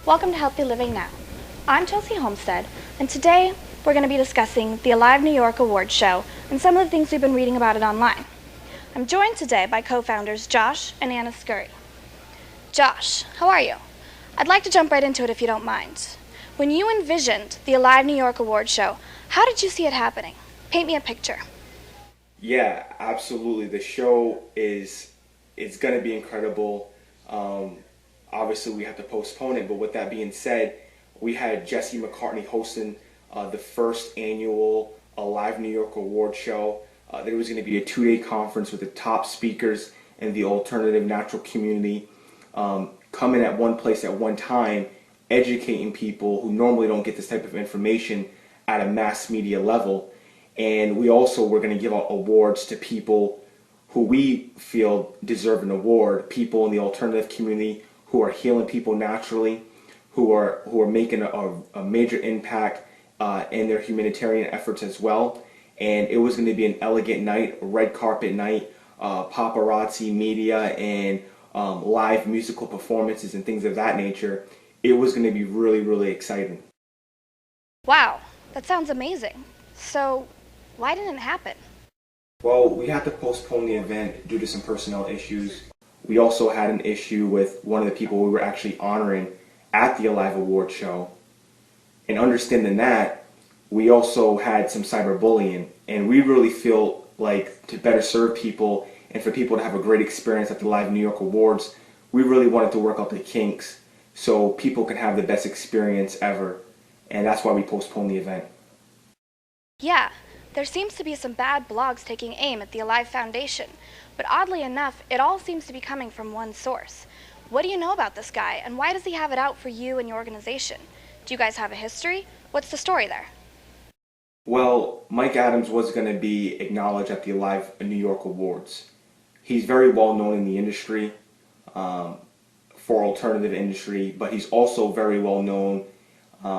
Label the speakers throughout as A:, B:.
A: Welcome to Healthy Living Now. I'm Chelsea Homestead, and today we're going to be discussing the Alive New York Awards show and some of the things we've been reading about it online. I'm joined today by co-founders Josh and Anna Scurry. Josh, how are you? I'd like to jump right into it if you don't mind. When you envisioned the Alive New York Awards show, how did you see it happening? Paint me a picture.
B: Yeah, absolutely. The show it's going to be incredible. Obviously, we have to postpone it, but with that being said, we had Jesse McCartney hosting the first annual Alive New York Awards show. There was going to be a 2-day conference with the top speakers in the alternative natural community coming at one place at one time, educating people who normally don't get this type of information at a mass media level. And we also were going to give out awards to people who we feel deserve an award, people in the alternative community who are healing people naturally, who are making a major impact in their humanitarian efforts as well. And it was going to be an elegant night, a red carpet night, paparazzi, media, and live musical performances and things of that nature. It was going to be really, really exciting.
A: Wow, that sounds amazing. So, why didn't it happen?
B: Well, we had to postpone the event due to some personnel issues. We also had an issue with one of the people we were actually honoring at the Alive Award show. And understanding that, we also had some cyberbullying. And we really feel like to better serve people and for people to have a great experience at the Live New York Awards, we really wanted to work out the kinks so people can have the best experience ever. And that's why we postponed the event.
A: Yeah, there seems to be some bad blogs taking aim at the Alive Foundation, but oddly enough, it all seems to be coming from one source. What do you know about this guy, and why does he have it out for you and your organization? Do you guys have a history? What's the story there?
B: Well, Mike Adams was going to be acknowledged at the Alive New York Awards. He's very well known in the industry for alternative industry, but he's also very well known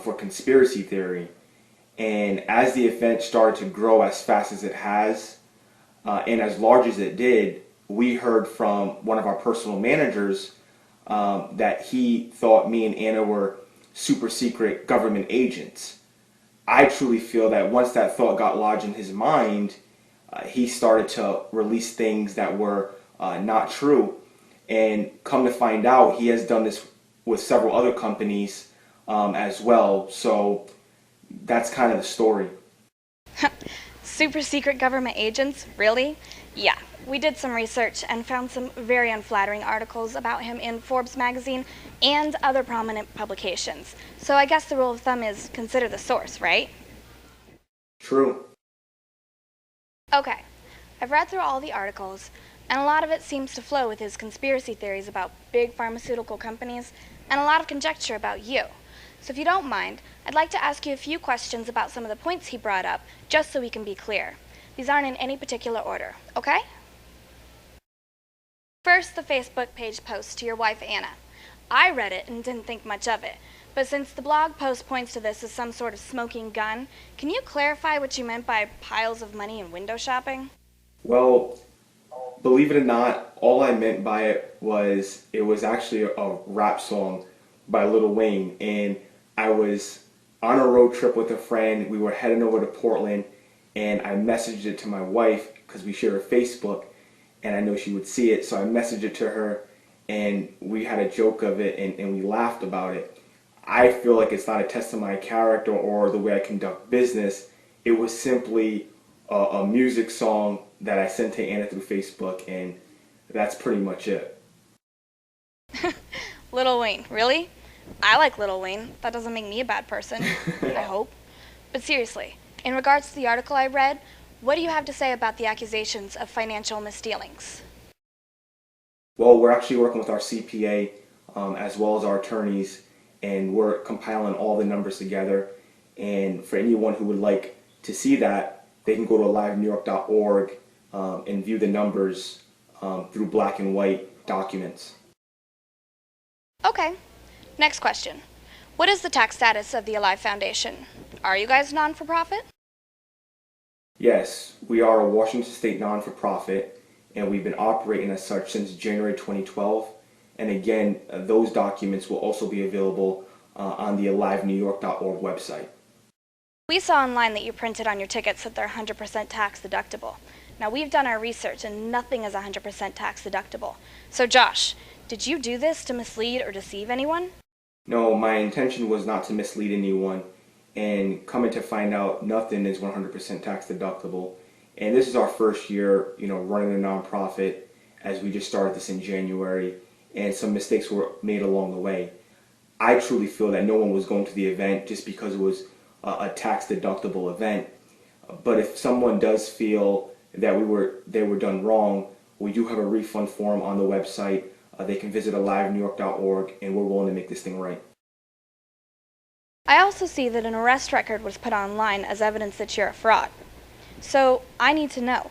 B: for conspiracy theory. And as the event started to grow as fast as it has, and as large as it did, we heard from one of our personal managers that he thought me and Anna were super secret government agents. I truly feel that once that thought got lodged in his mind, he started to release things that were not true. And come to find out, he has done this with several other companies as well. So that's kind of the story.
A: Super secret government agents? Really? Yeah, we did some research and found some very unflattering articles about him in Forbes magazine and other prominent publications. So I guess the rule of thumb is consider the source, right?
B: True.
A: Okay, I've read through all the articles, and a lot of it seems to flow with his conspiracy theories about big pharmaceutical companies and a lot of conjecture about you. So if you don't mind, I'd like to ask you a few questions about some of the points he brought up, just so we can be clear. These aren't in any particular order, okay? First, the Facebook page post to your wife, Anna. I read it and didn't think much of it, but since the blog post points to this as some sort of smoking gun, can you clarify what you meant by piles of money and window shopping?
B: Well, believe it or not, all I meant by it was actually a rap song by Lil Wayne, and I was on a road trip with a friend. We were heading over to Portland, and I messaged it to my wife because we share a Facebook, and I know she would see it, so I messaged it to her, and we had a joke of it, and we laughed about it. I feel like it's not a test of my character or the way I conduct business. It was simply a music song that I sent to Anna through Facebook, and that's pretty much it.
A: Lil Wayne, really? I like Lil Wayne. That doesn't make me a bad person, I hope. But seriously, in regards to the article I read, what do you have to say about the accusations of financial misdealings?
B: Well, we're actually working with our CPA as well as our attorneys, and we're compiling all the numbers together. And for anyone who would like to see that, they can go to alivenewyork.org and view the numbers through black and white documents.
A: Okay. Next question. What is the tax status of the Alive Foundation? Are you guys non-for-profit?
B: Yes, we are a Washington State non-for-profit, and we've been operating as such since January 2012. And again, those documents will also be available on the alivenewyork.org website.
A: We saw online that you printed on your tickets that they're 100% tax deductible. Now, we've done our research and nothing is 100% tax deductible. So Josh, did you do this to mislead or deceive anyone?
B: No, my intention was not to mislead anyone, and coming to find out nothing is 100% tax deductible. And this is our first year, running a nonprofit, as we just started this in January, and some mistakes were made along the way. I truly feel that no one was going to the event just because it was a tax deductible event. But if someone does feel that they were done wrong, we do have a refund form on the website. They can visit alivenewyork.org, and we're willing to make this thing right.
A: I also see that an arrest record was put online as evidence that you're a fraud. So I need to know,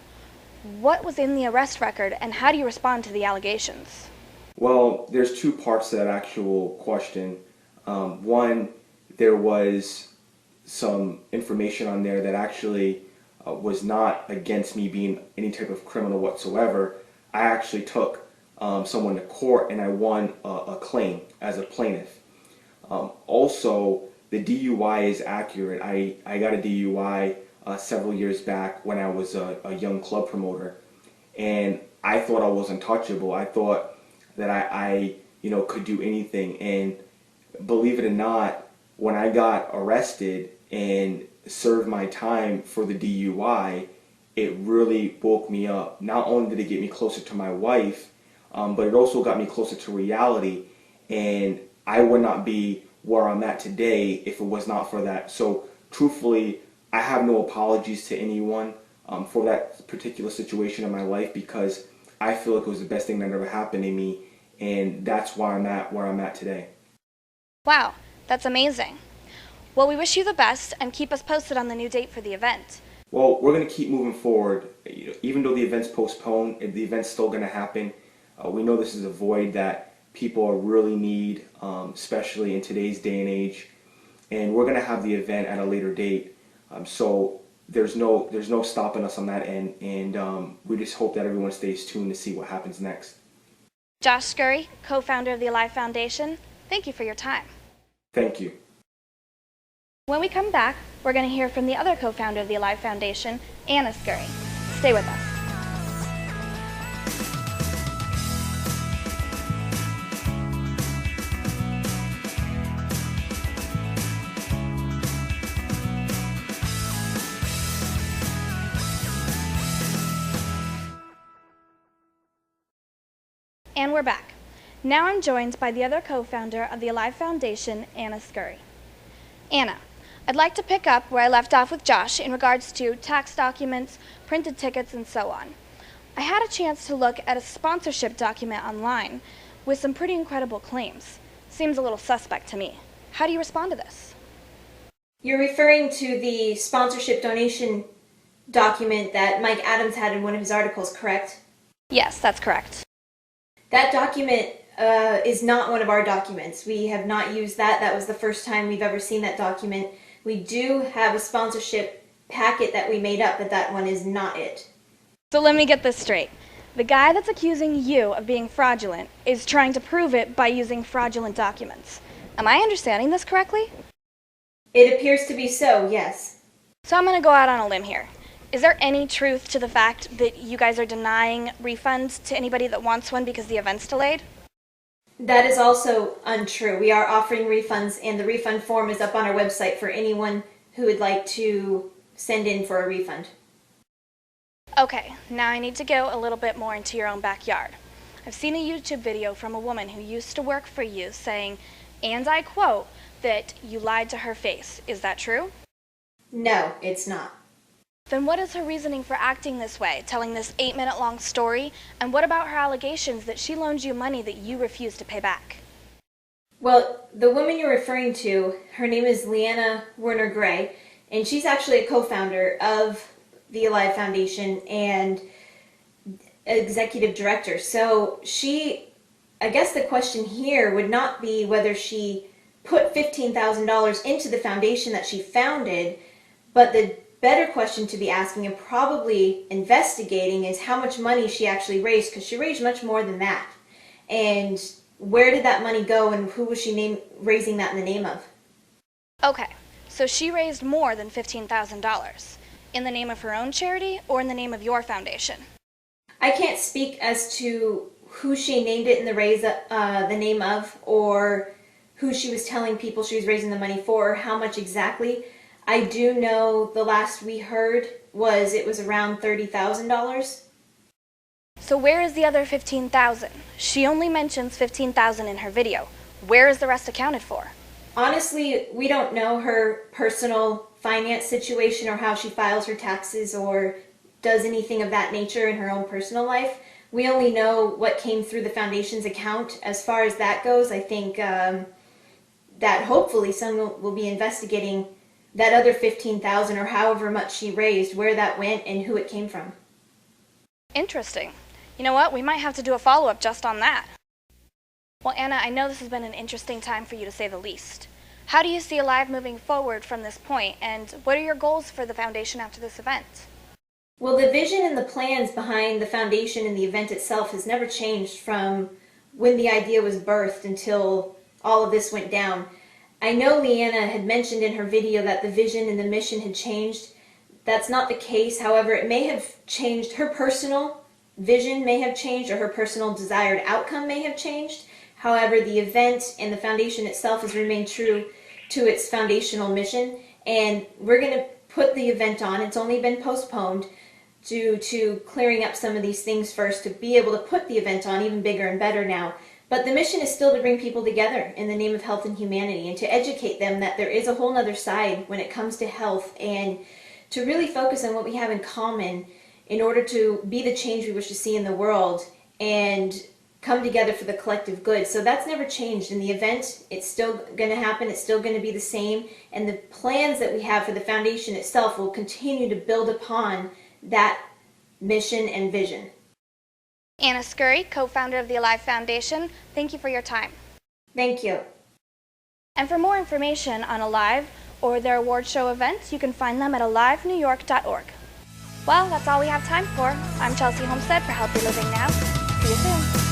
A: what was in the arrest record and how do you respond to the allegations?
B: Well, there's two parts to that actual question. One, there was some information on there that actually was not against me being any type of criminal whatsoever. I actually took someone to court and I won a claim as a plaintiff. Also, the DUI is accurate. I got a DUI several years back when I was a young club promoter, and I thought I was untouchable. I thought that I could do anything, and believe it or not, when I got arrested and served my time for the DUI, it really woke me up. Not only did it get me closer to my wife, but it also got me closer to reality, and I would not be where I'm at today if it was not for that. So truthfully, I have no apologies to anyone for that particular situation in my life, because I feel like it was the best thing that ever happened to me, and that's why I'm at where I'm at today.
A: Wow, that's amazing. Well, we wish you the best and keep us posted on the new date for the event.
B: Well, we're going to keep moving forward. Even though the event's postponed, the event's still going to happen. We know this is a void that people really need, especially in today's day and age. And we're going to have the event at a later date. So there's no stopping us on that end, and we just hope that everyone stays tuned to see what happens next.
A: Josh Scurry, co-founder of the Alive Foundation, thank you for your time.
B: Thank you.
A: When we come back, we're going to hear from the other co-founder of the Alive Foundation, Anna Scurry. Stay with us. And we're back. Now I'm joined by the other co-founder of the Alive Foundation, Anna Scurry. Anna, I'd like to pick up where I left off with Josh in regards to tax documents, printed tickets, and so on. I had a chance to look at a sponsorship document online with some pretty incredible claims. Seems a little suspect to me. How do you respond to this?
C: You're referring to the sponsorship donation document that Mike Adams had in one of his articles, correct?
A: Yes, that's correct.
C: That document is not one of our documents. We have not used that. That was the first time we've ever seen that document. We do have a sponsorship packet that we made up, but that one is not it.
A: So let me get this straight. The guy that's accusing you of being fraudulent is trying to prove it by using fraudulent documents. Am I understanding this correctly?
C: It appears to be so, yes.
A: So I'm going to go out on a limb here. Is there any truth to the fact that you guys are denying refunds to anybody that wants one because the event's delayed?
C: That is also untrue. We are offering refunds, and the refund form is up on our website for anyone who would like to send in for a refund.
A: Okay, now I need to go a little bit more into your own backyard. I've seen a YouTube video from a woman who used to work for you saying, and I quote, that you lied to her face. Is that true?
C: No, it's not.
A: Then what is her reasoning for acting this way, telling this 8-minute-long story? And what about her allegations that she loaned you money that you refused to pay back?
C: Well, the woman you're referring to, her name is Leanna Werner Gray, and she's actually a co-founder of the Alive Foundation and executive director. So I guess the question here would not be whether she put $15,000 into the foundation that she founded, but the better question to be asking and probably investigating is how much money she actually raised, because she raised much more than that. And where did that money go and who was she raising that in the name of?
A: Okay, so she raised more than $15,000. In the name of her own charity or in the name of your foundation?
C: I can't speak as to who she named it in the name of, or who she was telling people she was raising the money for, or how much exactly. I do know the last we heard was it was around $30,000.
A: So where is the other $15,000? She only mentions $15,000 in her video. Where is the rest accounted for?
C: Honestly, we don't know her personal finance situation or how she files her taxes or does anything of that nature in her own personal life. We only know what came through the foundation's account. As far as that goes, I think that hopefully someone will be investigating that other $15,000 or however much she raised, where that went and who it came from.
A: Interesting. You know what? We might have to do a follow-up just on that. Well, Anna, I know this has been an interesting time for you to say the least. How do you see Alive moving forward from this point, and what are your goals for the foundation after this event?
C: Well, the vision and the plans behind the foundation and the event itself has never changed from when the idea was birthed until all of this went down. I know Leanna had mentioned in her video that the vision and the mission had changed. That's not the case. However, it may have changed. Her personal vision may have changed, or her personal desired outcome may have changed. However, the event and the foundation itself has remained true to its foundational mission, and we're going to put the event on. It's only been postponed due to clearing up some of these things first to be able to put the event on even bigger and better now. But the mission is still to bring people together in the name of health and humanity, and to educate them that there is a whole other side when it comes to health, and to really focus on what we have in common in order to be the change we wish to see in the world and come together for the collective good. So that's never changed. In the event, it's still going to happen. It's still going to be the same. And the plans that we have for the foundation itself will continue to build upon that mission and vision.
A: Anna Scurry, co-founder of the Alive Foundation, thank you for your time.
C: Thank you.
A: And for more information on Alive or their award show events, you can find them at alivenewyork.org. Well, that's all we have time for. I'm Chelsea Homestead for Healthy Living Now. See you soon.